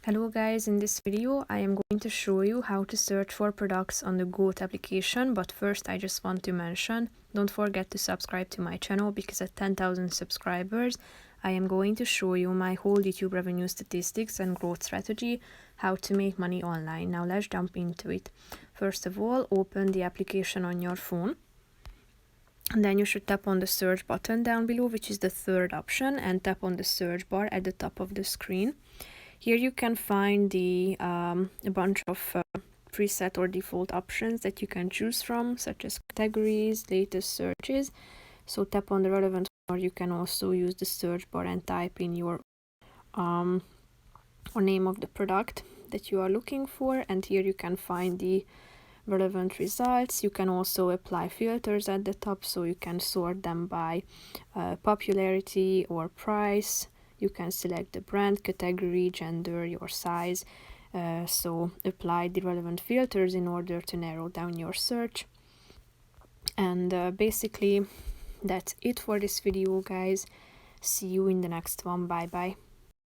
Hello guys, in this video I am going to show you how to search for products on the Goat application, but first I just want to mention, don't forget to subscribe to my channel because at 10,000 subscribers I am going to show you my whole YouTube revenue statistics and growth strategy, how to make money online. Now let's jump into it. First of all, open the application on your phone. And then you should tap on the search button down below, which is the third option, and tap on the search bar at the top of the screen. Here you can find a bunch of preset or default options that you can choose from, such as categories, latest searches. So tap on the relevant one, or you can also use the search bar and type in your or name of the product that you are looking for, and here you can find the relevant results. You can also apply filters at the top, so you can sort them by popularity or price. You can select the brand, category, gender, your size, so apply the relevant filters in order to narrow down your search. And basically that's it for this video, guys. See you in the next one. Bye bye.